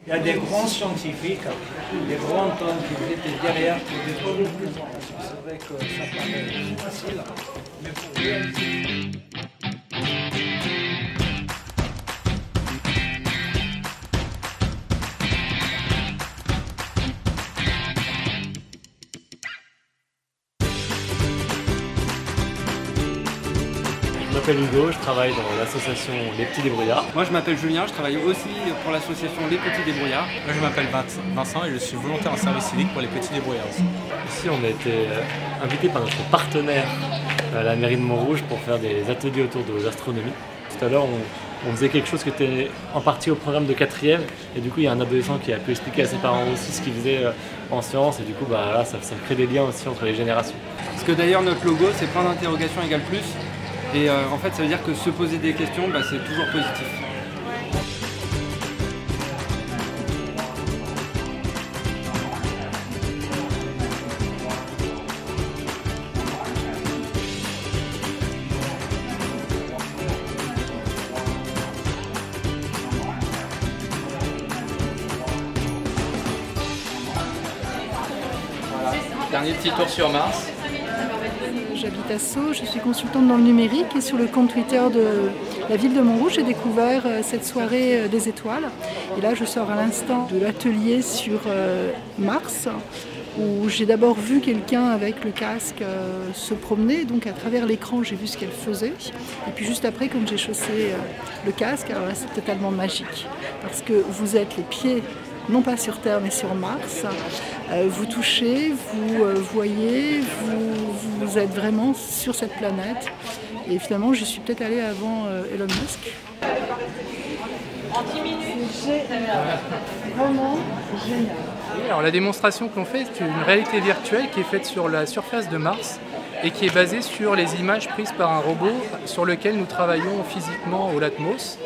Il y a des grands scientifiques, des grands hommes qui étaient derrière pour des représentations. C'est vrai que ça paraît facile, mais pour réaliser... Je m'appelle Hugo, je travaille dans l'association Les Petits Débrouillards. Moi je m'appelle Julien, je travaille aussi pour l'association Les Petits Débrouillards. Moi je m'appelle Vincent et je suis volontaire en service civique pour Les Petits Débrouillards aussi. Ici on a été invité par notre partenaire à la mairie de Montrouge pour faire des ateliers autour de l'astronomie. Tout à l'heure on faisait quelque chose qui était en partie au programme de 4e et du coup il y a un adolescent qui a pu expliquer à ses parents aussi ce qu'il faisait en sciences et du coup là, ça crée des liens aussi entre les générations. Parce que d'ailleurs notre logo c'est point d'interrogation égale plus. Et en fait, ça veut dire que se poser des questions, c'est toujours positif. Voilà. Dernier petit tour sur Mars. J'habite à Sceaux, je suis consultante dans le numérique et sur le compte Twitter de la ville de Montrouge, j'ai découvert cette soirée des étoiles. Et là, je sors à l'instant de l'atelier sur Mars, où j'ai d'abord vu quelqu'un avec le casque se promener. Donc à travers l'écran, j'ai vu ce qu'elle faisait. Et puis juste après, quand j'ai chaussé le casque, alors là, c'est totalement magique. Parce que vous êtes les pieds non pas sur Terre mais sur Mars, vous touchez, vous voyez, vous êtes vraiment sur cette planète. Et finalement, je suis peut-être allée avant Elon Musk. C'est génial, vraiment génial. Alors, la démonstration qu'on fait, c'est une réalité virtuelle qui est faite sur la surface de Mars et qui est basée sur les images prises par un robot sur lequel nous travaillons physiquement au Latmos,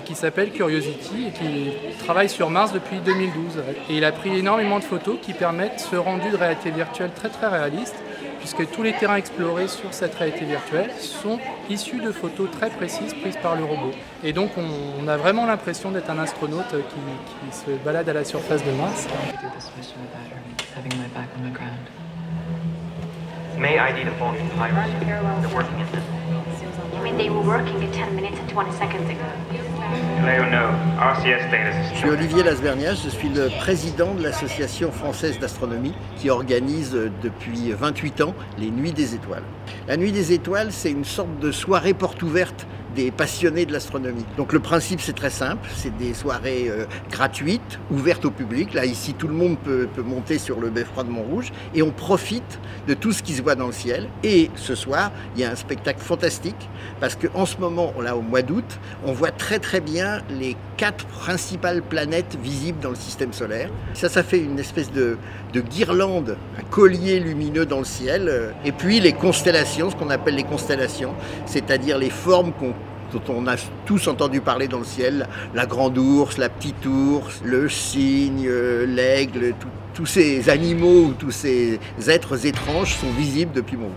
qui s'appelle Curiosity et qui travaille sur Mars depuis 2012. Et il a pris énormément de photos qui permettent ce rendu de réalité virtuelle très très réaliste, puisque tous les terrains explorés sur cette réalité virtuelle sont issus de photos très précises prises par le robot. Et donc on a vraiment l'impression d'être un astronaute qui se balade à la surface de Mars. May ID the phone from Pirates. They're working at this. You mean they were working at 10 minutes and 20 seconds ago? No. RCS status is... Je suis Olivier Lasbernias, je suis le président de l'Association française d'astronomie qui organise depuis 28 ans les Nuits des Étoiles. La Nuit des Étoiles, c'est une sorte de soirée porte ouverte des passionnés de l'astronomie. Donc le principe c'est très simple, c'est des soirées gratuites, ouvertes au public. Là ici tout le monde peut monter sur le beffroi de Montrouge et on profite de tout ce qui se voit dans le ciel. Et ce soir il y a un spectacle fantastique parce qu'en ce moment, là au mois d'août, on voit très très bien les 4 principales planètes visibles dans le système solaire. Ça fait une espèce de guirlande, un collier lumineux dans le ciel. Et puis les constellations, ce qu'on appelle les constellations, c'est-à-dire les formes dont on a tous entendu parler dans le ciel, la grande ours, la petite ours, le cygne, l'aigle, tous ces animaux, tous ces êtres étranges sont visibles depuis Montrouge.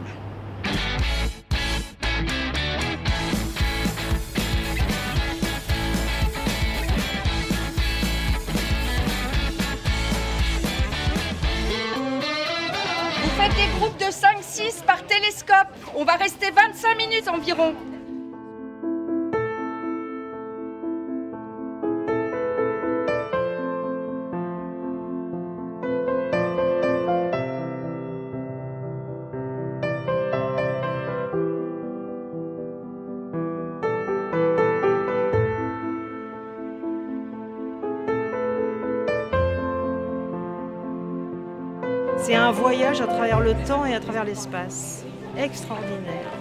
Vous faites des groupes de 5-6 par télescope. On va rester 25 minutes environ. C'est un voyage à travers le temps et à travers l'espace. Extraordinaire.